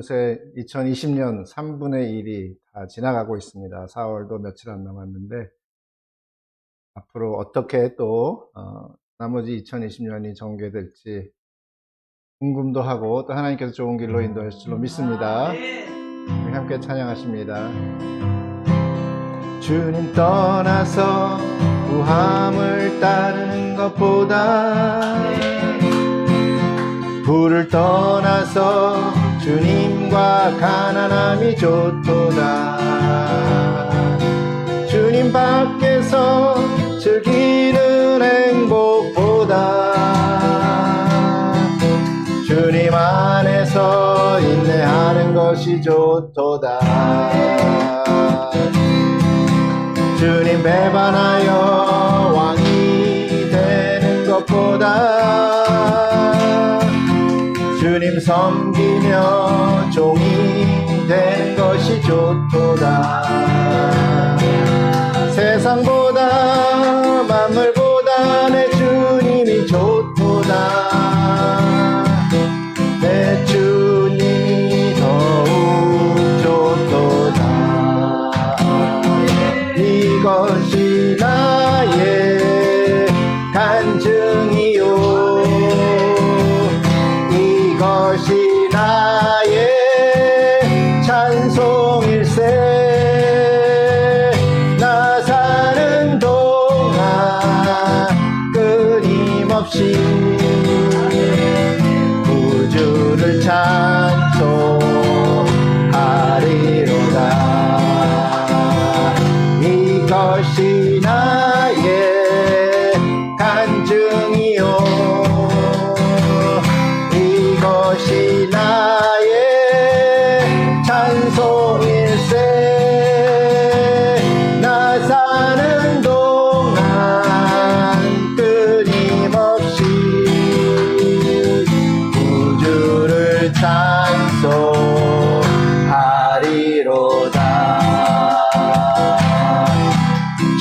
요새 2020년 3분의 1이 다 지나가고 있습니다. 4월도 며칠 안 남았는데 앞으로 어떻게 또 나머지 2020년이 전개될지 궁금도 하고 또 하나님께서 좋은 길로 인도하실 줄로 믿습니다. 우리 함께 찬양하십니다. 주님 떠나서 구함을 따르는 것보다 부를 떠나서 주님과 가난함이 좋도다. 주님 밖에서 즐기는 행복보다 주님 안에서 인내하는 것이 좋도다. 주님 배반하여 왕이 되는 것보다 주님 섬기며 종이 되는 것이 좋도다. 세상보다 만물보다 내 주님이 좋도다. 내 주님이 더욱 좋도다. 이것이 나의 간증이요, 이것이 나의 찬송일세. 나 사는 동안 끊임없이 구주를 찬송하리로다. 이것이 나의 간증이요, 이것이 나의 찬송일세. 나 사는 동안 끊임없이 구주를 찬송하리로다.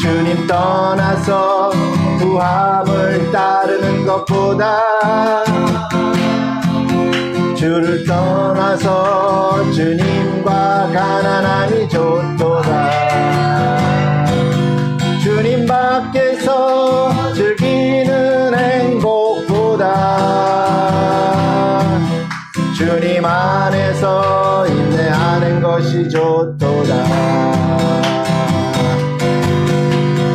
주님 떠나서 구함을 따르는 것보다 주를 떠나서 주님과 가난함이 좋도다. 주님 밖에서 즐기는 행복보다 주님 안에서 인내하는 것이 좋도다.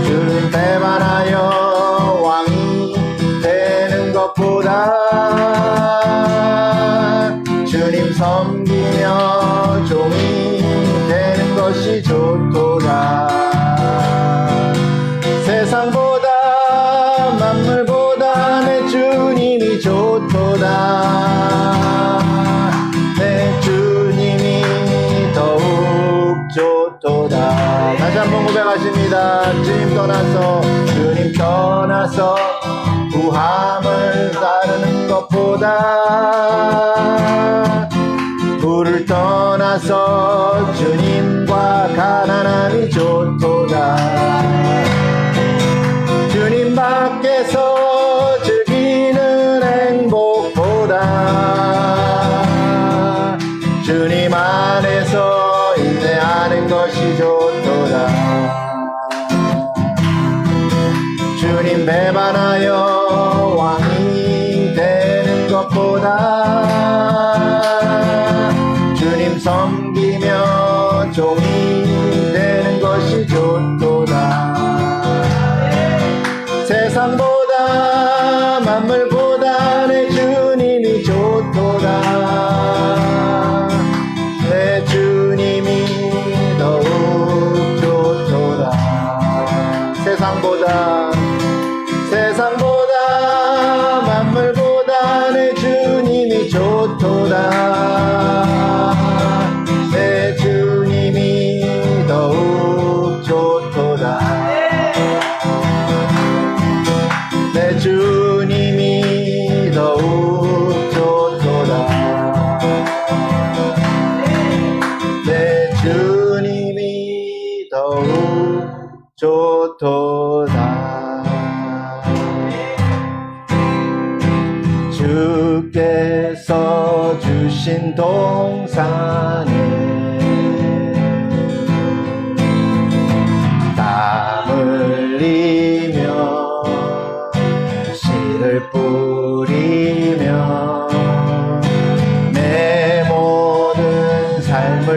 주님 배반하여 왕이 되는 것보다 주님 섬기며 종이 되는 것이 좋도다. 세상보다 만물보다 내 주님이 좋도다. 내 주님이 더욱 좋도다. 다시 한번 고백하십니다. 주님 떠나서 구함을 따르는 것보다 부를 떠나서 주님과 가난함이 좋도다. 주님 밖에서 즐기는 행복보다 주님 안에서 인내하는 것이 좋도다. 주님 배반하여 왕이 되는 것보다 주님 섬기며 종이 되는 것이 좋도다. 세상보다 만물보다 내 주님이 좋도다. 내 주님이 더욱 좋도다. 세상보다 만물보다 내 주님이 좋도다. 내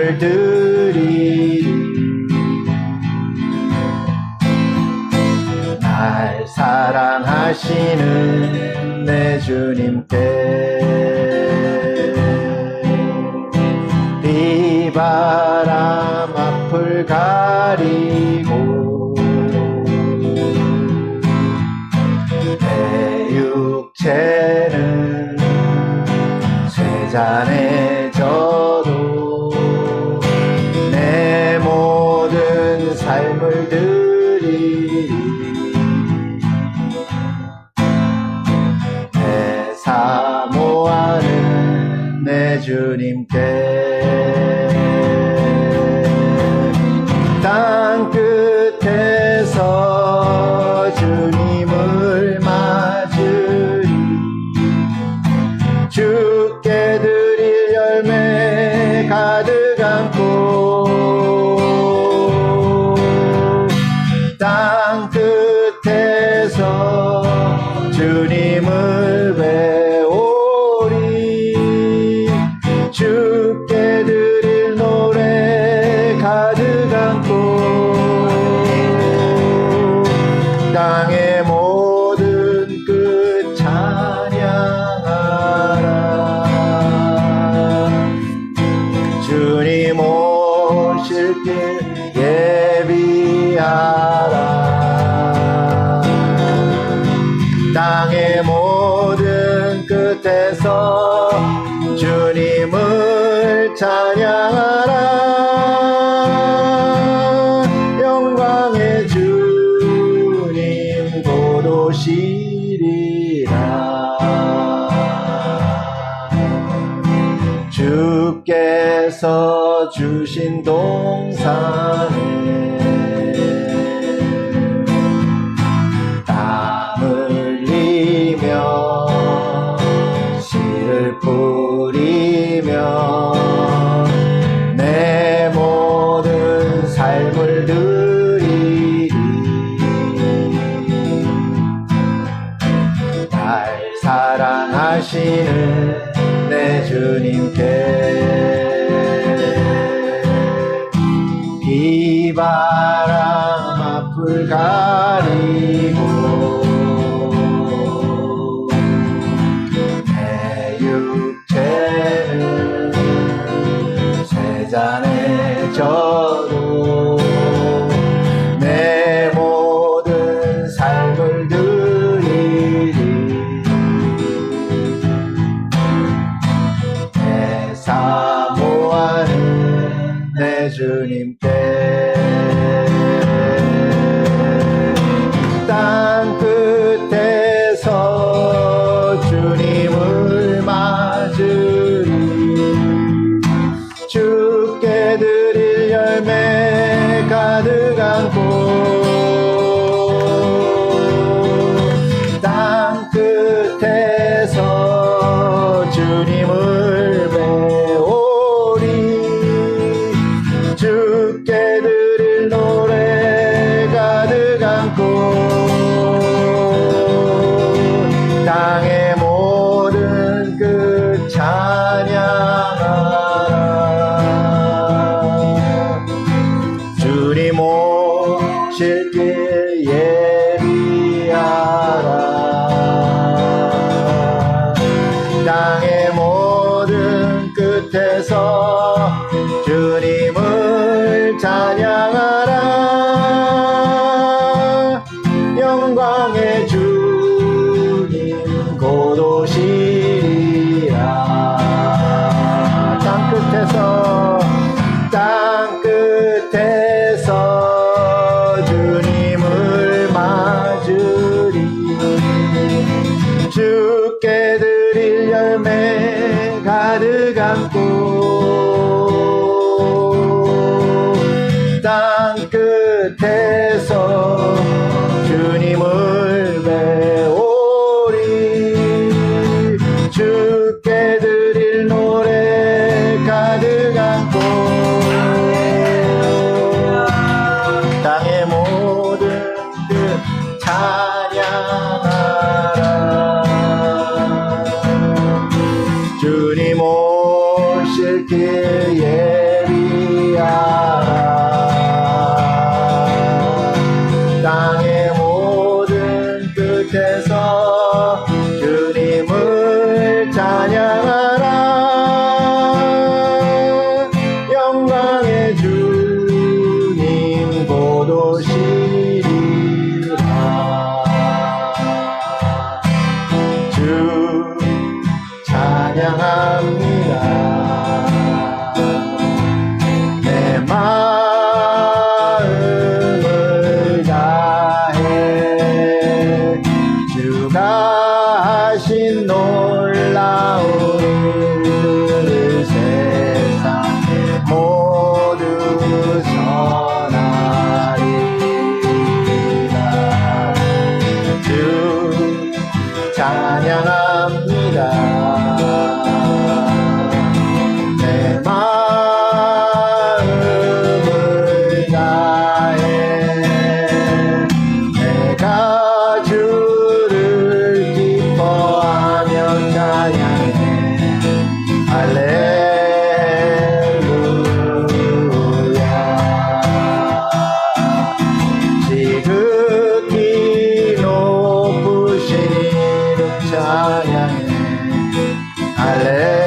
삶을 드리리. 날 사랑하시는 내 주님께 비바람 앞을 가리고 내 육체는 쇠잔해져도 내 모든 삶을 드리리. 내 사모하는 내 주님께 땅 끝에서 주님을 맞으리. 주께 드릴 열매 가득 안고 땅 끝에서 주님을 배우리. 주께 드릴 노래 가득 안고 땅의 모든 끝 찬양하라. 주님 오실 길 예비하라. 땅의 모든 끝에서 주님을 찬양하라. 영광의 주님 곧 오시리라. 주께서 주신 동산에 땀 흘리며 씨를 뿌리며 내 모든 삶을 드리리. 날 사랑하시는 내 주님께 비바람 앞을 가리고 내 육체는 쇠잔해져도 내 모든 삶을 드리리. 내 사모하는 내 주님께 땅 끝에서 주님을 맞으리. 주께 드릴 열매 가득 안고 땅 끝에서 주님을 배우리. 주께 드릴 노래 가득 안고 땅의 모든 끝 찬양하라. 주님 오실 길 예비하라. 땅의 모든 끝에서 주님을 찬양하라. 영광의 주님 곧 오시리라. 땅 끝에서 주님을 맞으리. 주께 드릴 열매 가득 안고 땅 끝에서 주님을 배우리. 주께 드릴 노래 가득 안고 땅의 모든 끝 찬양하라. 주님 오실 길 예비 땅의 모든 끝에서 주님을 찬양하라. 영광의 주님 곧 오시리라. 주 찬양합니다. 내 마음을 다해 주가 하신 놀라운 일들을 세상에 모두 전하리라. 주 찬양합니다. 내 마음을 다해 내가 주를 기뻐하며 찬양해. 할렐루야. 지극히 높으신 이름 찬양해. 할렐루야.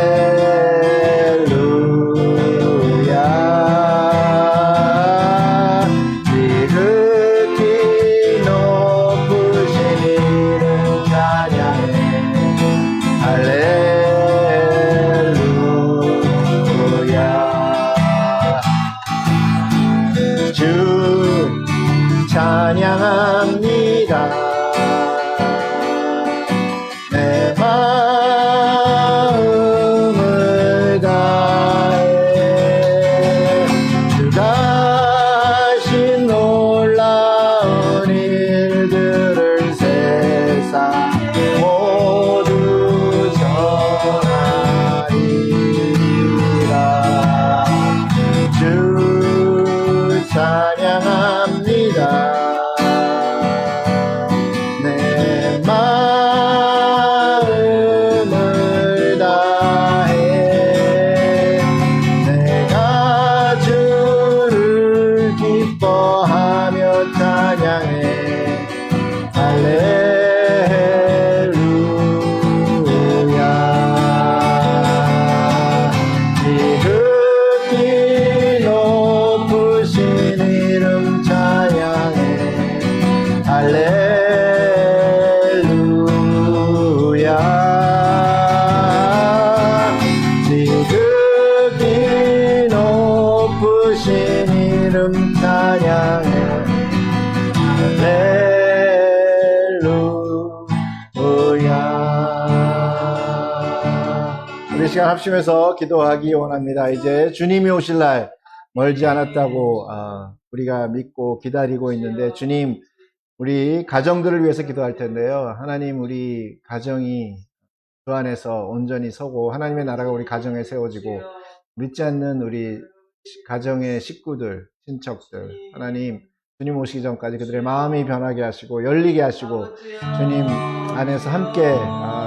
지극히 높으신 이름 찬양해. 할렐루야. 주 찬양합니다. 내 마음을 다해 주가 하신 놀라운 일들을 세상에 모두 전하리라. 주 찬양합니다. 내 마음을 다해 내가 주를 기뻐하며 찬양해. 할렐루야. 지극히 높으신 이름 찬양해. 할렐루야. 지극히 높으신 이름 찬양해. 할렐루야. 우리 시간 합심해서 기도하기 원합니다. 이제 주님이 오실 날 멀지 않았다고 우리가 믿고 기다리고 있는데, 주님, 우리 가정들을 위해서 기도할 텐데요. 하나님, 우리 가정이 주 안에서 온전히 서고 하나님의 나라가 우리 가정에 세워지고 믿지 않는 우리 가정의 식구들, 친척들, 하나님, 주님 오시기 전까지 그들의 마음이 변하게 하시고 열리게 하시고 주님 안에서 함께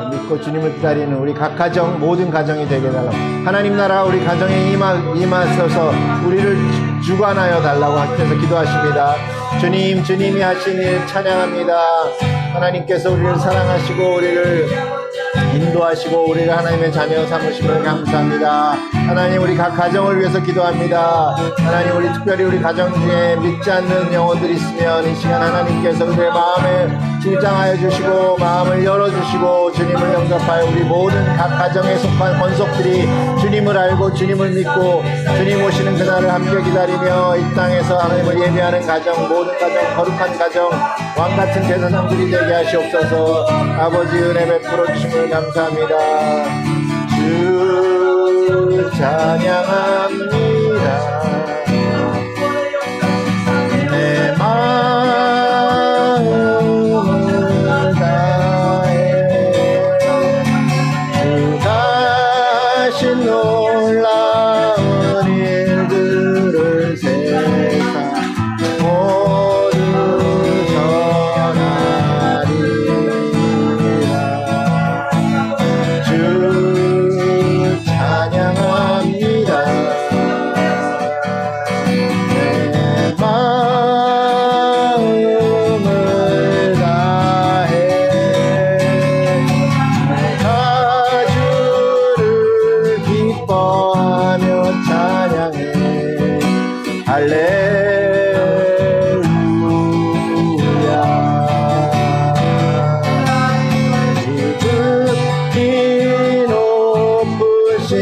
믿고 주님을 기다리는 우리 각 가정, 모든 가정이 되게 달라고, 하나님 나라 우리 가정에 임하셔서 우리를 주관하여 달라고 하셔서 기도하십니다. 주님, 주님이 하신 일 찬양합니다. 하나님께서 우리를 사랑하시고 우리를 인도하시고 우리가 하나님의 자녀 삼으심을 감사합니다. 하나님, 우리 각 가정을 위해서 기도합니다. 하나님, 우리 특별히 우리 가정 중에 믿지 않는 영혼들이 있으면 이 시간 하나님께서 그들의 마음에 주장하여 주시고 마음을 열어주시고 주님을 영접하여 우리 모든 각 가정에 속한 권속들이 주님을 알고 주님을 믿고 주님 오시는 그날을 함께 기다리며 이 땅에서 하나님을 예배하는 가정, 모든 가정, 거룩한 가정, 왕같은 제사장들이 되게 하시옵소서. 아버지, 은혜 베풀어 주심을 감사합니다. 주 찬양합니다. 내 마음을 다해 주가 하신 놀라운 일들을 세상 모두 전하리라. 주 찬양합니다. 찬양해 할렐루야 지극히 높으신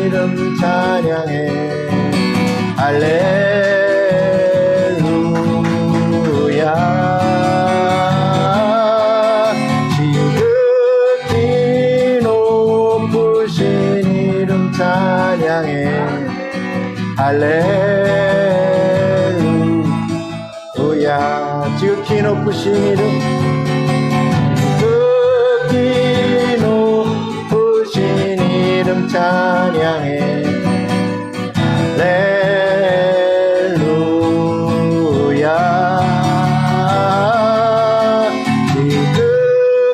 이름 찬양해 할렐루야 지극히 높으신 이름 찬양해 할렐루야 지극히 높으신 이름 지극히 높으신 이름 찬양해 할렐루야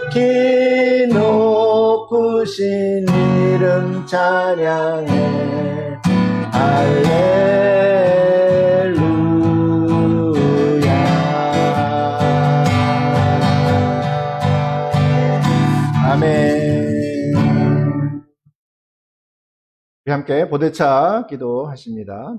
지극히 높으신 이름 찬양해 할렐루야 아멘. 우리 함께 보대차 기도하십니다.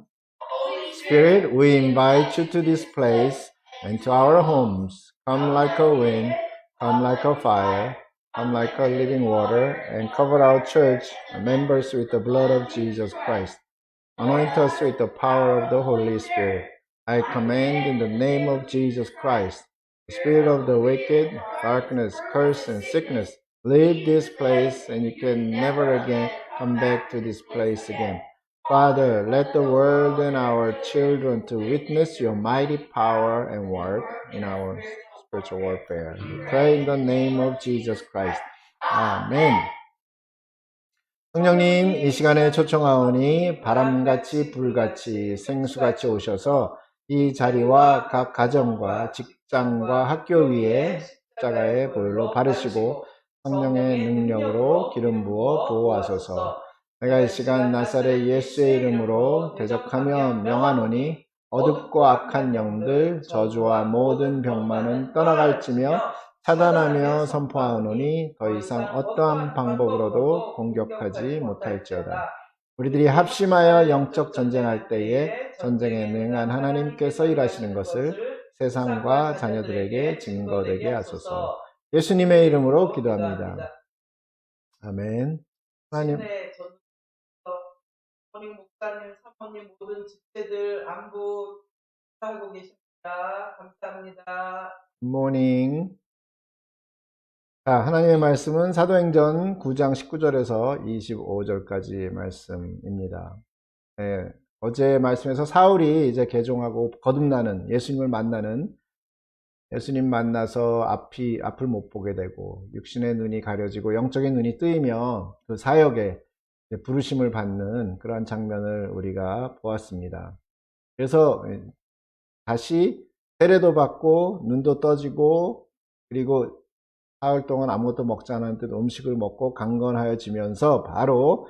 Spirit, we invite you to this place and to our homes. Come like a wind, come like a fire, come like a living water, and cover our church members with the blood of Jesus Christ. Anoint us with the power of the Holy Spirit. I command in the name of Jesus Christ, the spirit of the wicked, darkness, curse, and sickness, leave this place and you can never again come back to this place again. Father, let the world and our children to witness your mighty power and work in our spiritual warfare. We pray in the name of Jesus Christ. 아멘. 성령님, 이 시간에 초청하오니 바람같이 불같이 생수같이 오셔서 이 자리와 각 가정과 직장과 학교 위에 십자가의 보혈로 바르시고 성령의 능력으로 기름 부어 보호하소서. 내가 이 시간 나사렛 예수의 이름으로 대적하며 명하노니 어둡고 악한 영들 저주와 모든 병만은 떠나갈지며 차단하며 선포하노니 더 이상 어떠한 방법으로도 공격하지 못할지어다. 우리들이 합심하여 영적 전쟁할 때에 전쟁에 능한 하나님께서 일하시는 것을 세상과 자녀들에게 증거되게 하소서. 예수님의 이름으로 기도합니다. 아멘. 하나님. 전임 목사님, 사모님 모든 집회들 안부 하고 계십니다. 감사합니다. 굿모닝. 자, 하나님의 말씀은 사도행전 9장 19절에서 25절까지 말씀입니다. 네, 어제 말씀에서 사울이 이제 개종하고 거듭나는 예수님을 만나는 예수님 만나서 앞을 못 보게 되고 육신의 눈이 가려지고 영적인 눈이 뜨이며 그 사역에 부르심을 받는 그러한 장면을 우리가 보았습니다. 그래서 다시 세례도 받고 눈도 떠지고 그리고 사흘 동안 아무것도 먹지 않았는데 음식을 먹고 강건하여지면서 바로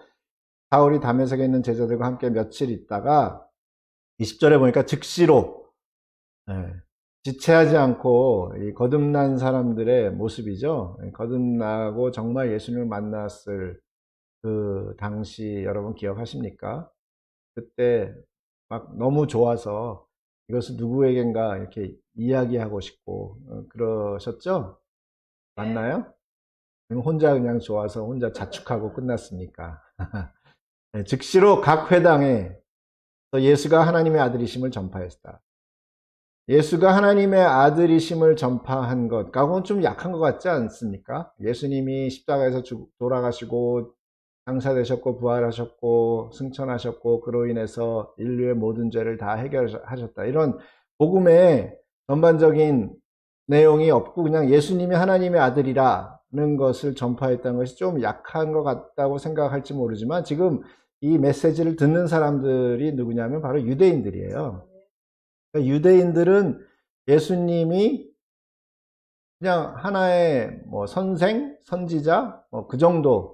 사울이 다메섹에 있는 제자들과 함께 며칠 있다가 20절에 보니까 즉시로 지체하지 않고 이 거듭난 사람들의 모습이죠. 거듭나고 정말 예수님을 만났을 그 당시 여러분 기억하십니까? 그때 막 너무 좋아서 이것을 누구에겐가 이렇게 이야기하고 싶고 그러셨죠? 맞나요? 혼자 그냥 좋아서 혼자 자축하고 끝났습니까? 즉시로 각 회당에 예수가 하나님의 아들이심을 전파했다. 예수가 하나님의 아들이심을 전파한 것하고는 좀 약한 것 같지 않습니까? 예수님이 십자가에서 돌아가시고 장사되셨고 부활하셨고 승천하셨고 그로 인해서 인류의 모든 죄를 다 해결하셨다. 이런 복음의 전반적인 내용이 없고 그냥 예수님이 하나님의 아들이라는 것을 전파했다는 것이 좀 약한 것 같다고 생각할지 모르지만 지금 이 메시지를 듣는 사람들이 누구냐면 바로 유대인들이에요. 그러니까 유대인들은 예수님이 그냥 하나의 선생, 선지자 그 정도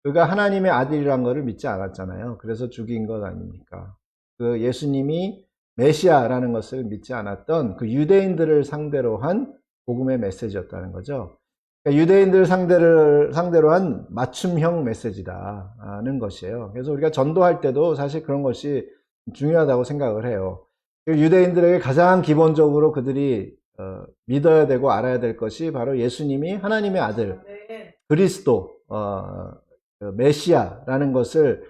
그가 하나님의 아들이란 것을 믿지 않았잖아요. 그래서 죽인 것 아닙니까? 그 예수님이 메시아라는 것을 믿지 않았던 그 유대인들을 상대로 한 복음의 메시지였다는 거죠. 그러니까 유대인들 상대로 한 맞춤형 메시지다는 것이에요. 그래서 우리가 전도할 때도 사실 그런 것이 중요하다고 생각을 해요. 유대인들에게 가장 기본적으로 그들이 믿어야 되고 알아야 될 것이 바로 예수님이 하나님의 아들, 아멘. 그리스도, 그 메시아라는 것을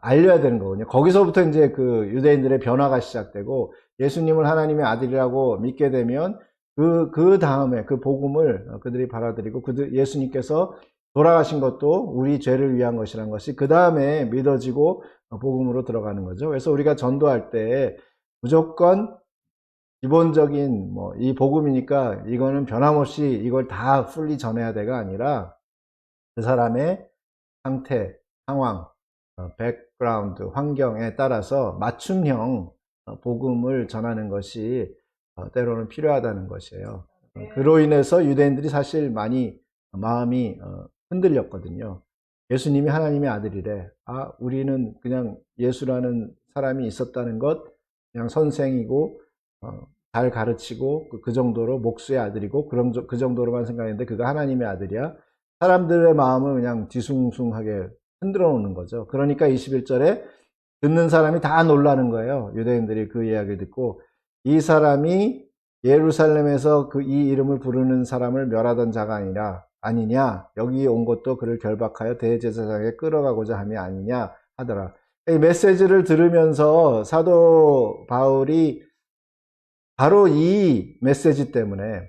알려야 되는 거거든요. 거기서부터 이제 그 유대인들의 변화가 시작되고 예수님을 하나님의 아들이라고 믿게 되면 그 다음에 그 복음을 그들이 받아들이고 예수님께서 돌아가신 것도 우리 죄를 위한 것이라는 것이 그 다음에 믿어지고 복음으로 들어가는 거죠. 그래서 우리가 전도할 때 무조건 기본적인 뭐 이 복음이니까 이거는 변함없이 이걸 다 풀리 전해야 돼가 아니라 그 사람의 상태, 상황, 백그라운드, 환경에 따라서 맞춤형 복음을 전하는 것이 때로는 필요하다는 것이에요. 그로 인해서 유대인들이 사실 많이 마음이 흔들렸거든요. 예수님이 하나님의 아들이래. 아, 우리는 그냥 예수라는 사람이 있었다는 것, 그냥 선생이고 잘 가르치고 그 정도로 목수의 아들이고 그 정도로만 생각했는데 그가 하나님의 아들이야. 사람들의 마음을 그냥 뒤숭숭하게 흔들어 놓는 거죠. 그러니까 21절에 듣는 사람이 다 놀라는 거예요. 유대인들이 그 이야기를 듣고 이 사람이 예루살렘에서 이 이름을 부르는 사람을 멸하던 자가 아니냐. 여기 온 것도 그를 결박하여 대제사장에 끌어가고자 함이 아니냐 하더라. 이 메시지를 들으면서 사도 바울이 바로 이 메시지 때문에,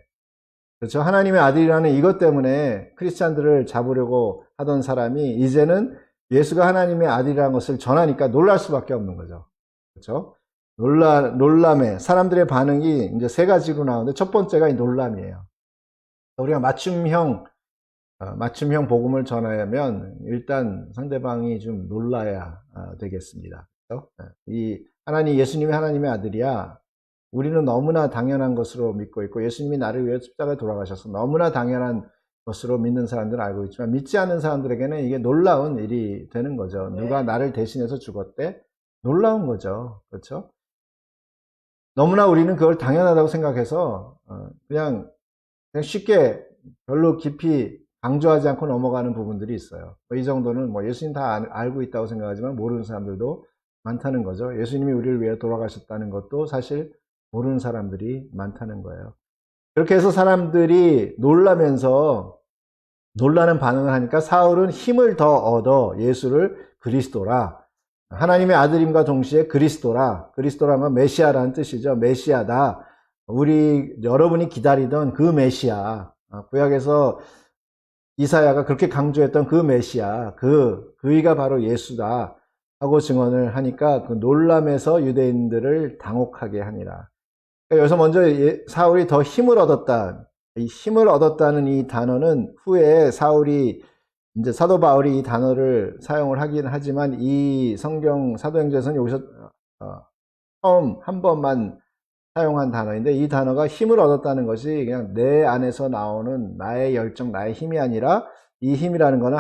그렇죠, 하나님의 아들이라는 이것 때문에 크리스찬들을 잡으려고 하던 사람이 이제는 예수가 하나님의 아들이라는 것을 전하니까 놀랄 수밖에 없는 거죠. 그렇죠? 놀람에 사람들의 반응이 이제 세 가지로 나오는데 첫 번째가 이 놀람이에요. 우리가 맞춤형 복음을 전하려면 일단 상대방이 좀 놀라야 되겠습니다. 그렇죠? 예수님이 하나님의 아들이야. 우리는 너무나 당연한 것으로 믿고 있고 예수님이 나를 위해 십자가에 돌아가셔서 너무나 당연한 것으로 믿는 사람들은 알고 있지만 믿지 않는 사람들에게는 이게 놀라운 일이 되는 거죠. 누가 나를 대신해서 죽었대? 놀라운 거죠. 그렇죠? 너무나 우리는 그걸 당연하다고 생각해서 그냥 쉽게 별로 깊이 강조하지 않고 넘어가는 부분들이 있어요. 이 정도는 뭐 예수님 다 알고 있다고 생각하지만 모르는 사람들도 많다는 거죠. 예수님이 우리를 위해 돌아가셨다는 것도 사실 모르는 사람들이 많다는 거예요. 그렇게 해서 사람들이 놀라는 반응을 하니까 사울은 힘을 더 얻어 예수를 그리스도라, 하나님의 아들임과 동시에 그리스도라는 건 메시아라는 뜻이죠. 메시아다. 여러분이 기다리던 그 메시아, 구약에서 이사야가 그렇게 강조했던 그 메시아, 그이가 바로 예수다 하고 증언을 하니까 그 놀람에서 유대인들을 당혹하게 하니라. 그러니까 여기서 먼저 사울이 더 힘을 얻었다. 이 힘을 얻었다는 이 단어는 후에 이제 사도 바울이 이 단어를 사용을 하긴 하지만 이 성경 사도행전에서는 여기서 처음 한 번만 사용한 단어인데 이 단어가 힘을 얻었다는 것이 그냥 내 안에서 나오는 나의 열정, 나의 힘이 아니라 이 힘이라는 것은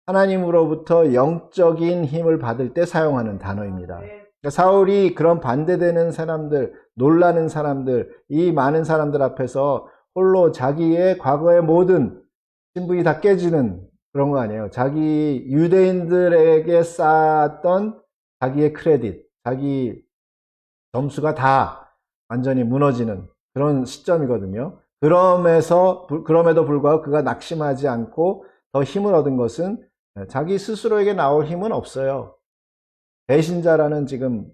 하나님으로부터 영적인 힘을 받을 때 사용하는 단어입니다. 그러니까 사울이 그런 반대되는 사람들, 놀라는 사람들, 이 많은 사람들 앞에서 홀로 자기의 과거의 모든 신분이 다 깨지는 그런 거 아니에요. 자기 유대인들에게 쌓았던 자기의 크레딧, 자기 점수가 다 완전히 무너지는 그런 시점이거든요. 그럼에도 불구하고 그가 낙심하지 않고 더 힘을 얻은 것은 자기 스스로에게 나올 힘은 없어요. 배신자라는 지금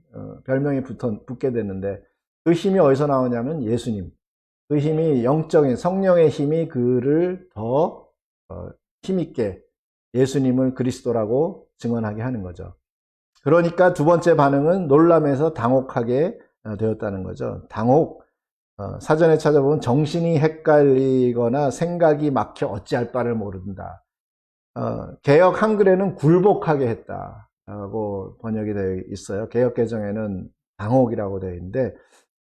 별명이 붙게 됐는데 그 힘이 어디서 나오냐면 예수님. 그 힘이 영적인 성령의 힘이 그를 더 힘있게 예수님을 그리스도라고 증언하게 하는 거죠. 그러니까 두 번째 반응은 놀람에서 당혹하게 되었다는 거죠. 사전에 찾아보면 정신이 헷갈리거나 생각이 막혀 어찌할 바를 모른다. 개역 한글에는 굴복하게 했다라고 번역이 되어 있어요. 개역 개정에는 당혹이라고 되어 있는데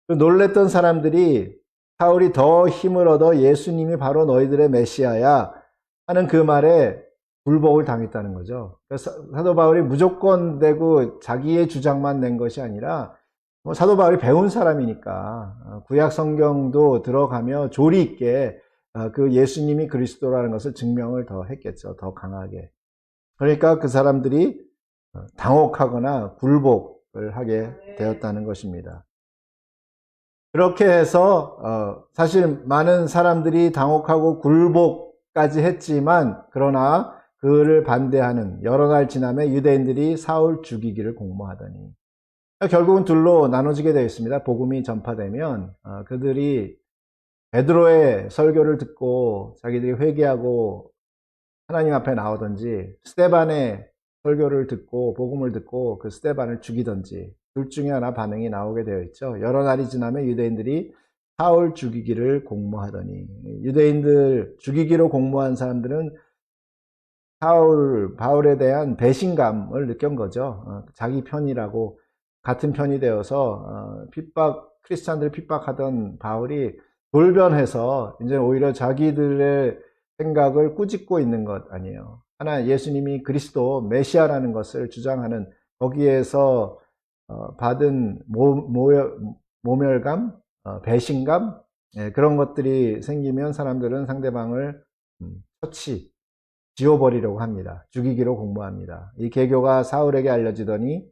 놀랬던 사람들이 사울이 더 힘을 얻어 예수님이 바로 너희들의 메시아야 하는 그 말에 굴복을 당했다는 거죠. 그래서 사도 바울이 무조건 되고 자기의 주장만 낸 것이 아니라 사도 바울이 배운 사람이니까 구약 성경도 들어가며 조리 있게 그 예수님이 그리스도라는 것을 증명을 더 했겠죠. 더 강하게. 그러니까 그 사람들이 당혹하거나 굴복을 하게 되었다는 것입니다. 그렇게 해서 사실 많은 사람들이 당혹하고 굴복까지 했지만 그러나 그를 반대하는 여러 날 지남에 유대인들이 사울 죽이기를 공모하더니 결국은 둘로 나눠지게 되어 있습니다. 복음이 전파되면 그들이 베드로의 설교를 듣고 자기들이 회개하고 하나님 앞에 나오든지 스데반의 설교를 듣고 복음을 듣고 그 스데반을 죽이든지 둘 중에 하나 반응이 나오게 되어 있죠. 여러 날이 지나면 유대인들이 사울 죽이기를 공모하더니 유대인들 죽이기로 공모한 사람들은 바울에 대한 배신감을 느낀 거죠. 자기 편이라고 같은 편이 되어서 크리스찬들 핍박하던 바울이 돌변해서 이제 오히려 자기들의 생각을 꾸짖고 있는 것 아니에요. 예수님이 그리스도 메시아라는 것을 주장하는 거기에서 받은 모멸감, 배신감 그런 것들이 생기면 사람들은 상대방을 지워버리려고 합니다. 죽이기로 공모합니다. 이 계교가 사울에게 알려지더니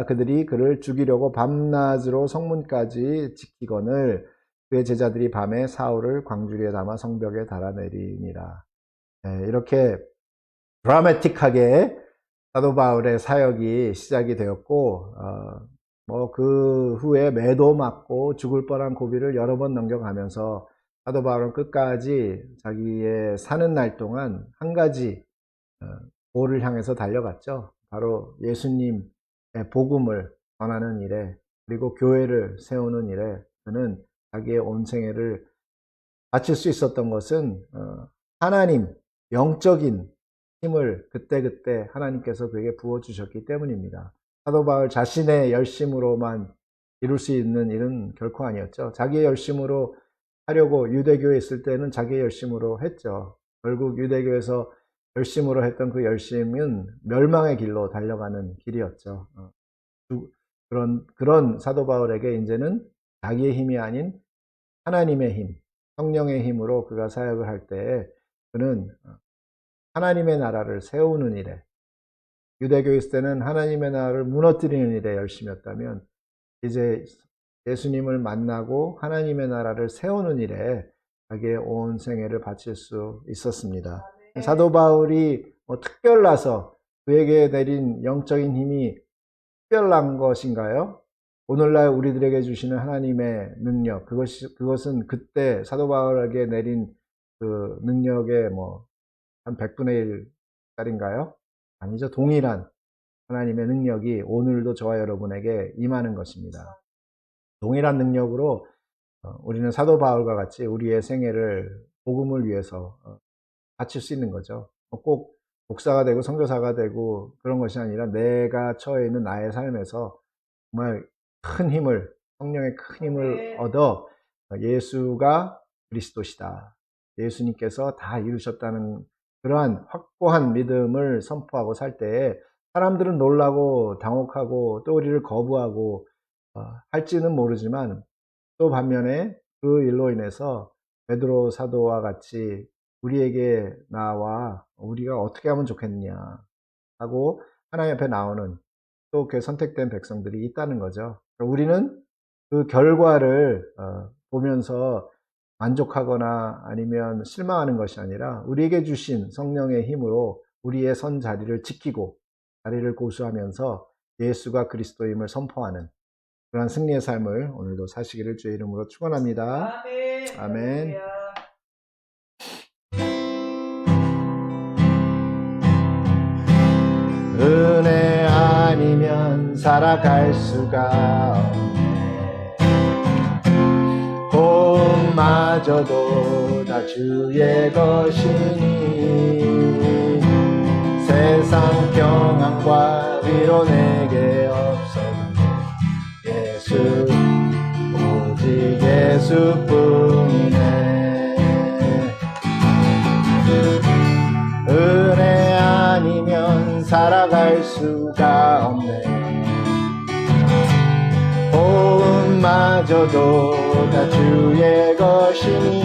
그들이 그를 죽이려고 밤낮으로 성문까지 지키거늘 그의 제자들이 밤에 사울을 광주리에 담아 성벽에 달아내리니라. 이렇게 드라마틱하게 사도 바울의 사역이 시작이 되었고 그 후에 매도 맞고 죽을 뻔한 고비를 여러 번 넘겨가면서 사도 바울은 끝까지 자기의 사는 날 동안 한 가지 고를 향해서 달려갔죠. 바로 예수님의 복음을 전하는 일에 그리고 교회를 세우는 일에 그는 자기의 온 생애를 바칠 수 있었던 것은 하나님 영적인 힘을 그때그때 하나님께서 그에게 부어주셨기 때문입니다. 사도 바울 자신의 열심으로만 이룰 수 있는 일은 결코 아니었죠. 자기의 열심으로 하려고 유대교에 있을 때는 자기의 열심으로 했죠. 결국 유대교에서 열심으로 했던 그 열심은 멸망의 길로 달려가는 길이었죠. 그런 사도 바울에게 이제는 자기의 힘이 아닌 하나님의 힘, 성령의 힘으로 그가 사역을 할 때에 그는 하나님의 나라를 세우는 일에 유대교에 있을 때는 하나님의 나라를 무너뜨리는 일에 열심이었다면 이제 예수님을 만나고 하나님의 나라를 세우는 일에 자기의 온 생애를 바칠 수 있었습니다. 사도 바울이 특별나서 그에게 내린 영적인 힘이 특별한 것인가요? 오늘날 우리들에게 주시는 하나님의 능력, 그것은 그때 사도 바울에게 내린 그 능력의 한 100분의 1짜리인가요? 아니죠. 동일한 하나님의 능력이 오늘도 저와 여러분에게 임하는 것입니다. 동일한 능력으로 우리는 사도 바울과 같이 우리의 생애를 복음을 위해서 바칠 수 있는 거죠. 꼭 목사가 되고 선교사가 되고 그런 것이 아니라 내가 처해 있는 나의 삶에서 정말 큰 힘을, 성령의 큰 힘을 얻어 예수가 그리스도시다. 예수님께서 다 이루셨다는 그러한 확고한 믿음을 선포하고 살 때에 사람들은 놀라고 당혹하고 또 우리를 거부하고 할지는 모르지만 또 반면에 그 일로 인해서 베드로 사도와 같이 우리에게 나와 우리가 어떻게 하면 좋겠느냐 하고 하나님 앞에 나오는 또 그 선택된 백성들이 있다는 거죠. 우리는 그 결과를 보면서 만족하거나 아니면 실망하는 것이 아니라 우리에게 주신 성령의 힘으로 우리의 선 자리를 지키고 자리를 고수하면서 예수가 그리스도임을 선포하는 그러한 승리의 삶을 오늘도 사시기를 주의 이름으로 축원합니다. 아멘. 아멘. 은혜 아니면 살아갈 수가 없네. 도움마저도 다 주의 것이니 세상 평안과 위로 내게 없어도 예수 오직 예수뿐이네. 은혜 아니면 살아갈 수가 없네. 도움마저도 다 주의 것이니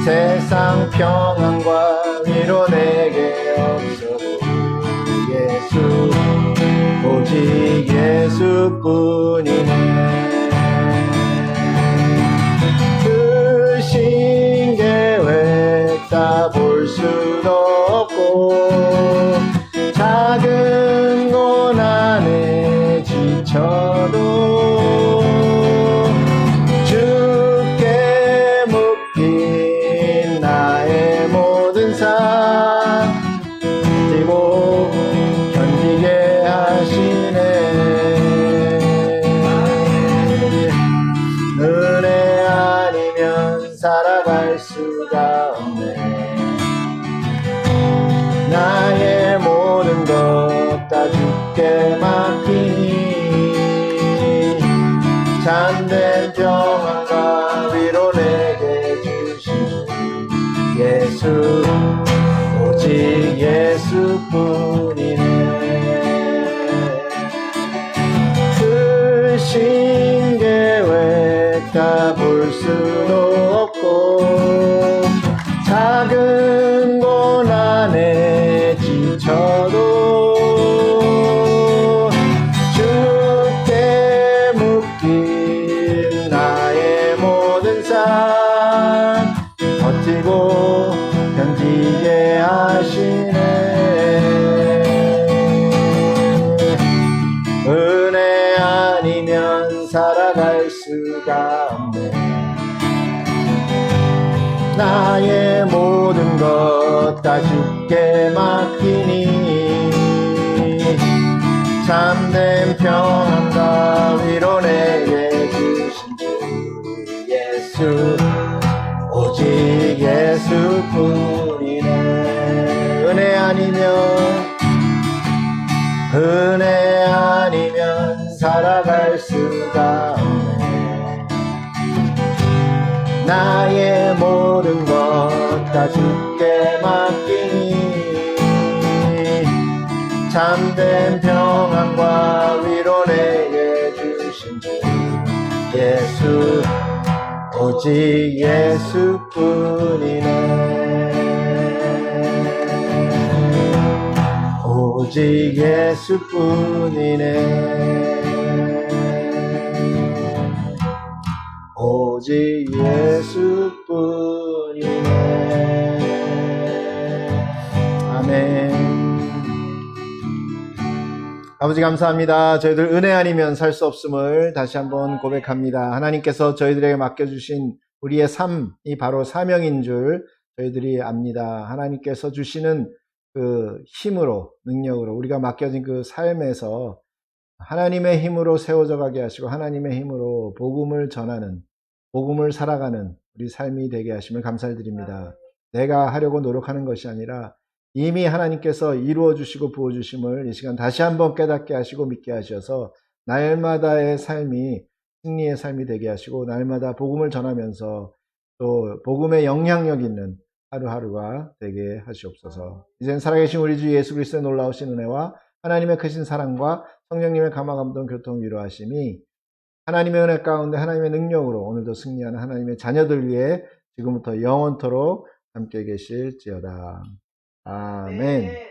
세상 평안과 위로 내게 없어도 예수뿐이네. 그 신계획 다 볼 수도 없고 작은 고난에 지쳐도 주께 묶인 나의 모든 삶 지고 견디게 하시네. 은혜 아니면 살아갈 수가 없네. 나의 모든 것 다 주께 맡기니 참된 평안과 위로 내게 주신 주 예수 오직 예수뿐이네. 그 신계획 다 볼 수도 없고 작은 고난에 지쳐도 주께 묶인 나의 모든 삶 버티고 견디게 하시네. 은혜 아니면 살아갈 수가 없네. 나의 모든 것 다 주께 맡기니 참된 평안과 위로 내게 주신 주 예수 오직 예수뿐이네. 은혜 아니면 살아갈 수가 없네. 나의 모든 것 다 주께 맡기니 참된 평안과 위로 내게 주신 주 예수 오직 예수뿐이네. 오직 예수뿐이네. 오직 예수뿐이네. 아멘. 아버지 감사합니다. 저희들 은혜 아니면 살 수 없음을 다시 한번 고백합니다. 하나님께서 저희들에게 맡겨주신 우리의 삶이 바로 사명인 줄 저희들이 압니다. 하나님께서 주시는 그 힘으로, 능력으로 우리가 맡겨진 그 삶에서 하나님의 힘으로 세워져 가게 하시고 하나님의 힘으로 복음을 전하는, 복음을 살아가는 우리 삶이 되게 하심을 감사를 드립니다. 내가 하려고 노력하는 것이 아니라 이미 하나님께서 이루어 주시고 부어 주심을 이 시간 다시 한번 깨닫게 하시고 믿게 하셔서 날마다의 삶이 승리의 삶이 되게 하시고 날마다 복음을 전하면서 또 복음의 영향력 있는 하루하루가 되게 하시옵소서. 이제는 살아계신 우리 주 예수 그리스도의 놀라우신 은혜와 하나님의 크신 사랑과 성령님의 감화감동 교통 위로하심이 하나님의 은혜 가운데 하나님의 능력으로 오늘도 승리하는 하나님의 자녀들 위해 지금부터 영원토록 함께 계실지어다. 아멘.